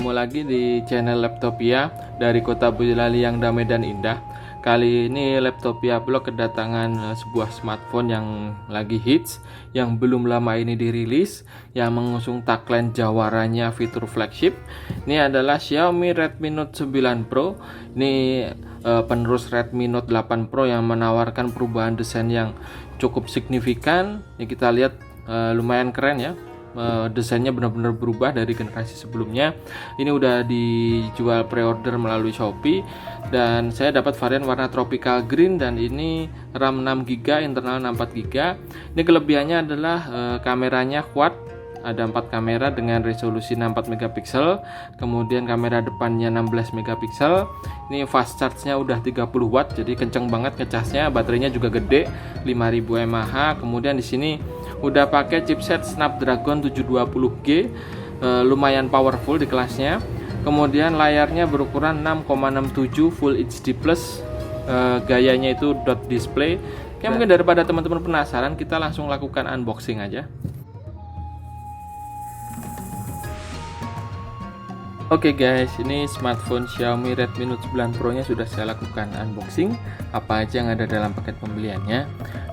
ketemu lagi di channel Laptopia dari kota Boyolali yang damai dan indah. Kali ini Laptopia Blog kedatangan sebuah smartphone yang lagi hits, yang belum lama ini dirilis, yang mengusung tagline jawarannya fitur flagship. Ini adalah Xiaomi Redmi Note 9 Pro. Ini penerus Redmi Note 8 Pro yang menawarkan perubahan desain yang cukup signifikan. Ini kita lihat lumayan keren ya. Desainnya benar-benar berubah dari generasi sebelumnya. Ini udah dijual pre-order melalui Shopee dan saya dapat varian warna tropical green, dan ini RAM 6GB, internal 64GB. Ini kelebihannya adalah kameranya kuat. Ada 4 kamera dengan resolusi 64 megapiksel, kemudian kamera depannya 16 megapiksel. Ini fast charge-nya udah 30 watt, jadi kenceng banget ngecasnya. Baterainya juga gede, 5000 mAh. Kemudian di sini udah pakai chipset Snapdragon 720G, lumayan powerful di kelasnya. Kemudian layarnya berukuran 6,67 Full HD Plus, gayanya itu dot display. Oke, mungkin daripada teman-teman penasaran, kita langsung lakukan unboxing aja. Oke guys, ini smartphone Xiaomi Redmi Note 9 Pro nya sudah saya lakukan unboxing. Apa aja yang ada dalam paket pembeliannya.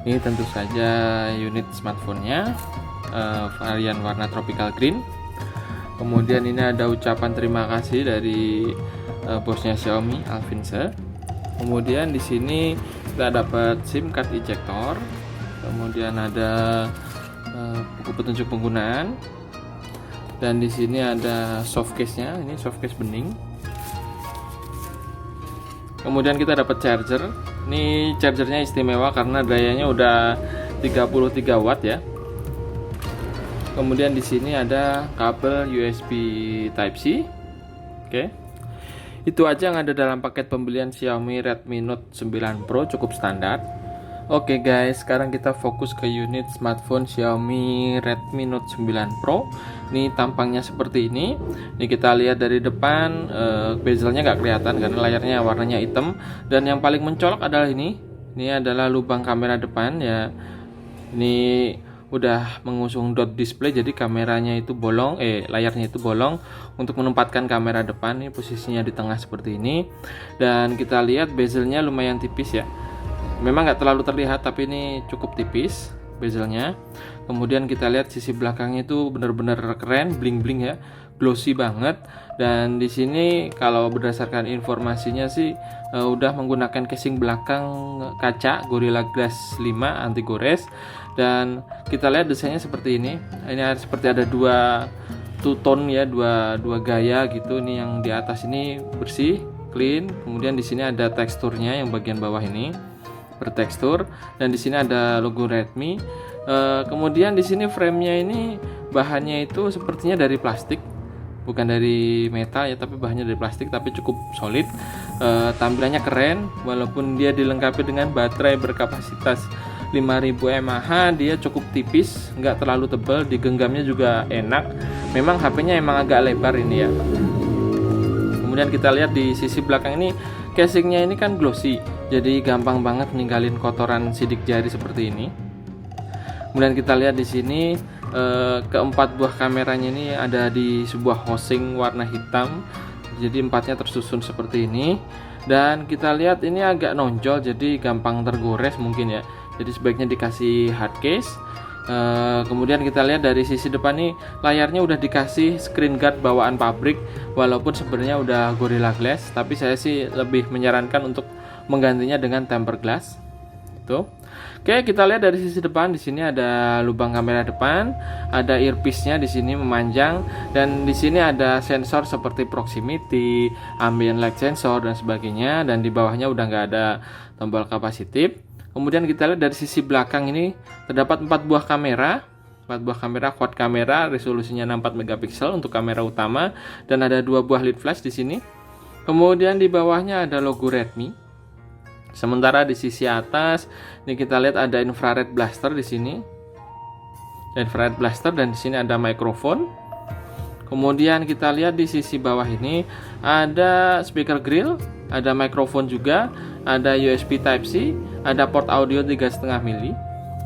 Ini tentu saja unit smartphone-nya, varian warna tropical green. Kemudian ini ada ucapan terima kasih dari bosnya Xiaomi, Alvinse. Kemudian di sini kita dapat SIM card ejector. Kemudian ada buku petunjuk penggunaan. Dan di sini ada softcase-nya, ini softcase bening. Kemudian kita dapat charger. Ini chargernya istimewa karena dayanya udah 33 watt ya. Kemudian di sini ada kabel USB Type-C. Oke. Itu aja yang ada dalam paket pembelian Xiaomi Redmi Note 9 Pro, cukup standar. Oke guys, sekarang kita fokus ke unit smartphone Xiaomi Redmi Note 9 Pro. Ini tampangnya seperti ini. Ini kita lihat dari depan, bezelnya nggak kelihatan karena layarnya warnanya hitam. Dan yang paling mencolok adalah ini. Ini adalah lubang kamera depan ya. Ini udah mengusung dot display, jadi kameranya itu bolong, layarnya itu bolong untuk menempatkan kamera depan. Ini posisinya di tengah seperti ini. Dan kita lihat bezelnya lumayan tipis ya. Memang nggak terlalu terlihat, tapi ini cukup tipis bezelnya. Kemudian kita lihat sisi belakangnya itu benar-benar keren, bling-bling ya, glossy banget. Dan di sini kalau berdasarkan informasinya sih udah menggunakan casing belakang kaca Gorilla Glass 5 anti gores. Dan kita lihat desainnya seperti ini. Ini seperti ada dua two-tone ya, dua gaya gitu. Ini yang di atas ini bersih, clean. Kemudian di sini ada teksturnya yang bagian bawah ini bertekstur, dan di sini ada logo Redmi. Kemudian di sini frame-nya ini bahannya itu sepertinya dari plastik, bukan dari metal ya, tapi bahannya dari plastik, tapi cukup solid. Tampilannya keren, walaupun dia dilengkapi dengan baterai berkapasitas 5000 mAh, dia cukup tipis, nggak terlalu tebal, digenggamnya juga enak. Memang HP-nya emang agak lebar ini ya. Kemudian kita lihat di sisi belakang ini, casingnya ini kan glossy, jadi gampang banget ninggalin kotoran sidik jari seperti ini. Kemudian kita lihat di sini keempat buah kameranya ini ada di sebuah housing warna hitam, jadi empatnya tersusun seperti ini. Dan kita lihat ini agak nonjol, jadi gampang tergores mungkin ya, jadi sebaiknya dikasih hard case. Kemudian kita lihat dari sisi depan nih, layarnya udah dikasih screen guard bawaan pabrik, walaupun sebenarnya udah Gorilla Glass, tapi saya sih lebih menyarankan untuk menggantinya dengan tempered glass. Tuh. Oke, kita lihat dari sisi depan. Di sini ada lubang kamera depan, ada earpiece-nya di sini memanjang, dan di sini ada sensor seperti proximity, ambient light sensor dan sebagainya. Dan di bawahnya udah nggak ada tombol kapasitif. Kemudian kita lihat dari sisi belakang ini terdapat 4 buah kamera. 4 buah kamera quad kamera, resolusinya 64 megapiksel untuk kamera utama, dan ada 2 buah LED flash di sini. Kemudian di bawahnya ada logo Redmi. Sementara di sisi atas ini kita lihat ada infrared blaster di sini. Infrared blaster, dan di sini ada mikrofon. Kemudian kita lihat di sisi bawah ini ada speaker grill, ada mikrofon juga, ada USB Type-C, ada port audio 3,5 mili.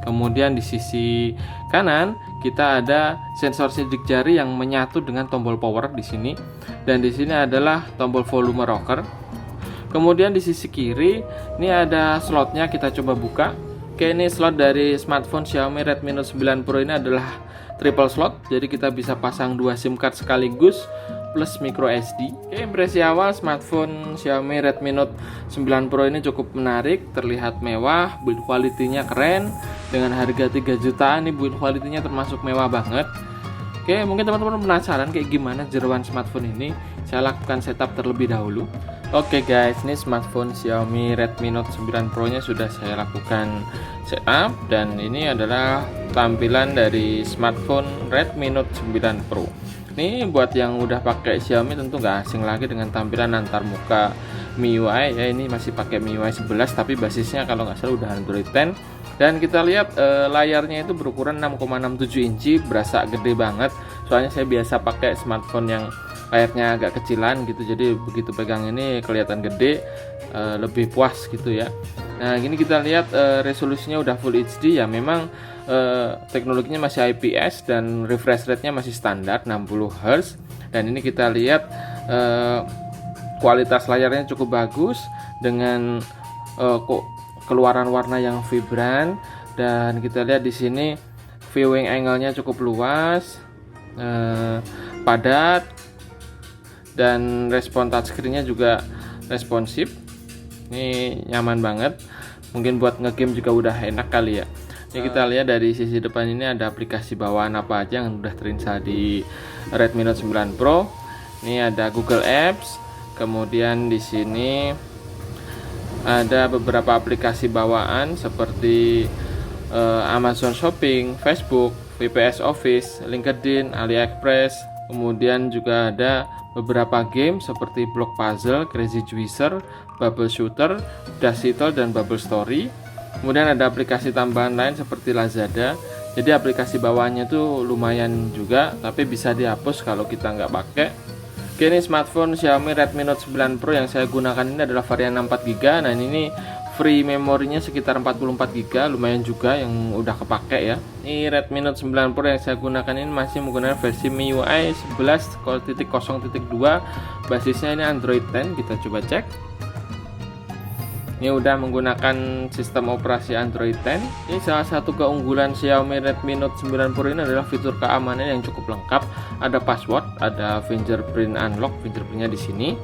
Kemudian di sisi kanan kita ada sensor sidik jari yang menyatu dengan tombol power di sini, dan di sini adalah tombol volume rocker. Kemudian di sisi kiri ini ada slotnya, kita coba buka. Oke, ini slot dari smartphone Xiaomi Redmi Note 9 Pro ini adalah triple slot, jadi kita bisa pasang 2 SIM card sekaligus plus micro SD. Oke, impresi awal smartphone Xiaomi Redmi Note 9 Pro ini cukup menarik, terlihat mewah, build quality-nya keren. Dengan harga 3 jutaan ini build quality-nya termasuk mewah banget. Oke, mungkin teman-teman penasaran kayak gimana jeroan smartphone ini. Saya lakukan setup terlebih dahulu. Oke guys, ini smartphone Xiaomi Redmi Note 9 Pro nya sudah saya lakukan setup, dan ini adalah tampilan dari smartphone Redmi Note 9 Pro. Ini buat yang udah pakai Xiaomi tentu nggak asing lagi dengan tampilan antar muka MIUI ya. Ini masih pakai MIUI 11 tapi basisnya kalau nggak salah udah Android 10. Dan kita lihat layarnya itu berukuran 6,67 inci, berasa gede banget. Soalnya saya biasa pakai smartphone yang layarnya agak kecilan gitu, jadi begitu pegang ini kelihatan gede, lebih puas gitu ya. Nah, gini kita lihat resolusinya udah Full HD ya. Memang teknologinya masih IPS dan refresh rate-nya masih standar 60 Hz. Dan ini kita lihat kualitas layarnya cukup bagus dengan keluaran warna yang vibran, dan kita lihat di sini viewing angle-nya cukup luas, padat, dan respon touchscreen-nya juga responsif. Ini nyaman banget, mungkin buat ngegame juga udah enak kali ya. Ini kita lihat dari sisi depan ini ada aplikasi bawaan apa aja yang udah terinstall di Redmi Note 9 Pro. Ini ada Google Apps, kemudian di sini ada beberapa aplikasi bawaan seperti Amazon Shopping, Facebook, VPS Office, LinkedIn, AliExpress. Kemudian juga ada beberapa game seperti Block Puzzle, Crazy Juicer, Bubble Shooter, Dash Title, dan Bubble Story. Kemudian ada aplikasi tambahan lain seperti Lazada. Jadi aplikasi bawahnya itu lumayan juga, tapi bisa dihapus kalau kita nggak pakai. Oke, ini smartphone Xiaomi Redmi Note 9 Pro yang saya gunakan ini adalah varian 64GB. Nah, ini free memorinya sekitar 44GB, lumayan juga yang udah kepake ya. Ini Redmi Note 9 Pro yang saya gunakan ini masih menggunakan versi MIUI 11.0.2, basisnya ini Android 10. Kita coba cek. Ini udah menggunakan sistem operasi Android 10. Ini salah satu keunggulan Xiaomi Redmi Note 9 Pro ini adalah fitur keamanan yang cukup lengkap. Ada password, ada fingerprint unlock, fingerprintnya di sini.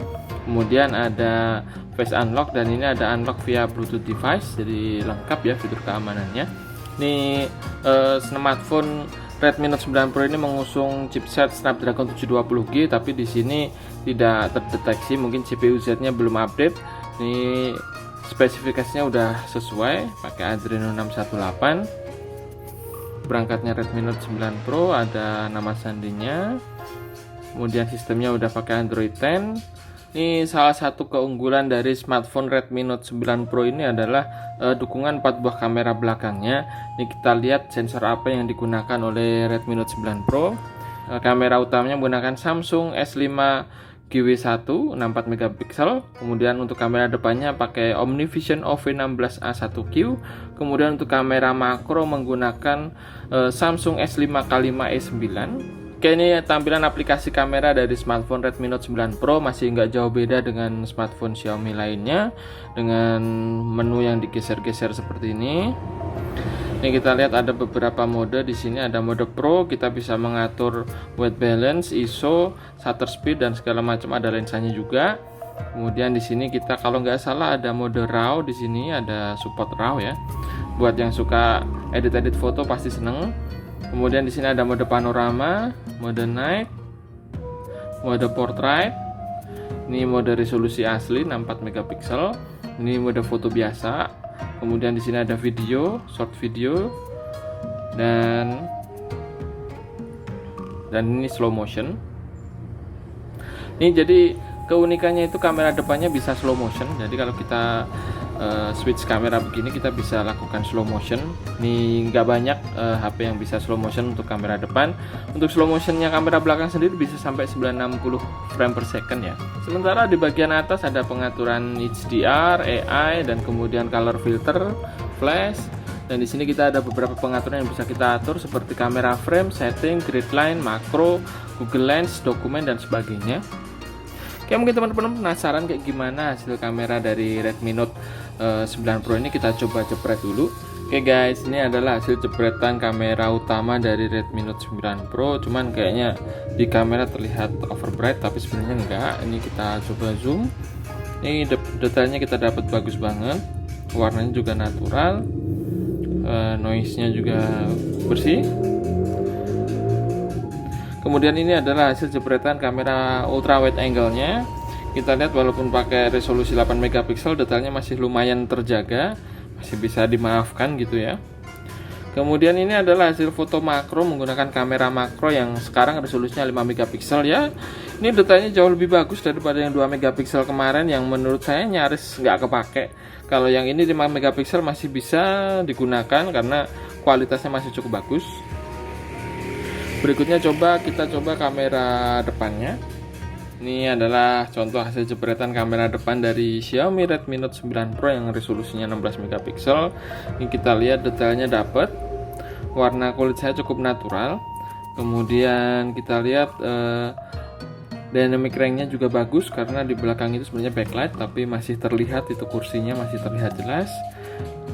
Kemudian ada face unlock, dan ini ada unlock via Bluetooth device. Jadi lengkap ya fitur keamanannya. Ini smartphone Redmi Note 9 Pro ini mengusung chipset Snapdragon 720G, tapi di sini tidak terdeteksi, mungkin CPU Z-nya belum update. Ini spesifikasinya udah sesuai, pakai Adreno 618. Perangkatnya Redmi Note 9 Pro, ada nama sandinya. Kemudian sistemnya udah pakai Android 10. Ini salah satu keunggulan dari smartphone Redmi Note 9 Pro ini adalah dukungan 4 buah kamera belakangnya. Ini kita lihat sensor apa yang digunakan oleh Redmi Note 9 Pro. Kamera utamanya menggunakan Samsung S5 GW1 64 megapiksel. Kemudian untuk kamera depannya pakai OmniVision OV16A1Q. Kemudian untuk kamera makro menggunakan Samsung S5K5E9. Oke, ini tampilan aplikasi kamera dari smartphone Redmi Note 9 Pro masih nggak jauh beda dengan smartphone Xiaomi lainnya, dengan menu yang digeser-geser seperti ini. Ini kita lihat ada beberapa mode. Di sini ada mode Pro, kita bisa mengatur white balance, ISO, shutter speed, dan segala macam. Ada lensanya juga. Kemudian di sini kita kalau nggak salah ada mode RAW. Di sini ada support RAW ya. Buat yang suka edit-edit foto pasti seneng. Kemudian di sini ada mode panorama, mode night, mode portrait. Ini mode resolusi asli 64 megapiksel. Ini mode foto biasa. Kemudian di sini ada video, short video, dan ini slow motion. Ini jadi keunikannya itu kamera depannya bisa slow motion. Jadi kalau kita switch kamera begini, kita bisa lakukan slow motion. Ini nggak banyak HP yang bisa slow motion untuk kamera depan. Untuk slow motionnya kamera belakang sendiri bisa sampai 960 frame per second ya. Sementara di bagian atas ada pengaturan HDR, AI, dan kemudian color filter, flash. Dan di sini kita ada beberapa pengaturan yang bisa kita atur seperti kamera frame, setting, grid line, makro, Google Lens, dokumen dan sebagainya. Oke, mungkin teman-teman penasaran kayak gimana hasil kamera dari Redmi Note 9 Pro ini, kita coba jepret dulu. Oke guys, ini adalah hasil jepretan kamera utama dari Redmi Note 9 Pro. Cuman kayaknya di kamera terlihat overbright, tapi sebenarnya enggak. Ini kita coba zoom. Ini detailnya kita dapat bagus banget. Warnanya juga natural. Noise-nya juga bersih. Kemudian ini adalah hasil jepretan kamera ultra wide angle-nya. Kita lihat walaupun pakai resolusi 8 megapiksel, detailnya masih lumayan terjaga. Masih bisa dimaafkan gitu ya. Kemudian ini adalah hasil foto makro menggunakan kamera makro yang sekarang resolusinya 5 megapiksel ya. Ini detailnya jauh lebih bagus daripada yang 2 megapiksel kemarin yang menurut saya nyaris nggak kepake. Kalau yang ini 5 megapiksel masih bisa digunakan karena kualitasnya masih cukup bagus. Berikutnya kita coba kamera depannya. Ini adalah contoh hasil jepretan kamera depan dari Xiaomi Redmi Note 9 Pro yang resolusinya 16 megapiksel. Ini kita lihat detailnya dapat. Warna kulit saya cukup natural. Kemudian kita lihat dynamic range-nya juga bagus karena di belakang itu sebenarnya backlight tapi masih terlihat itu kursinya masih terlihat jelas.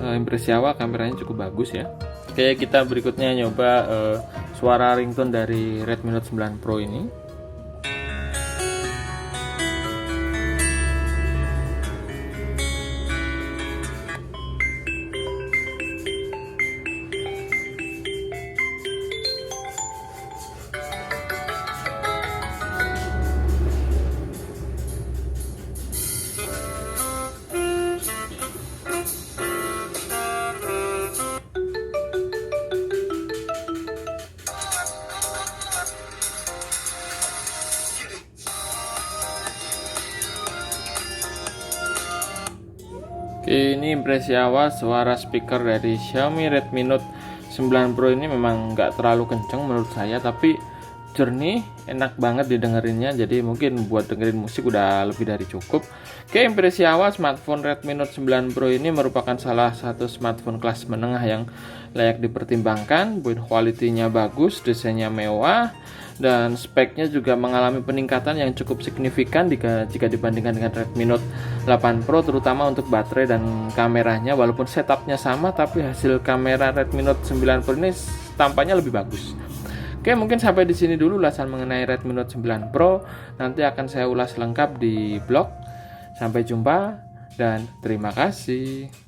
Impresi awal kameranya cukup bagus ya. Oke, kita berikutnya nyoba suara ringtone dari Redmi Note 9 Pro ini. Oke, ini impresi awal suara speaker dari Xiaomi Redmi Note 9 Pro ini memang nggak terlalu kenceng menurut saya, tapi jernih, enak banget didengerinnya. Jadi mungkin buat dengerin musik udah lebih dari cukup. Oke, impresi awal smartphone Redmi Note 9 Pro ini merupakan salah satu smartphone kelas menengah yang layak dipertimbangkan. Build quality-nya bagus, desainnya mewah, dan speknya juga mengalami peningkatan yang cukup signifikan jika dibandingkan dengan Redmi Note 8 Pro, terutama untuk baterai dan kameranya. Walaupun setupnya sama, tapi hasil kamera Redmi Note 9 Pro ini tampaknya lebih bagus. Oke, mungkin sampai di sini dulu ulasan mengenai Redmi Note 9 Pro. Nanti akan saya ulas lengkap di blog. Sampai jumpa dan terima kasih.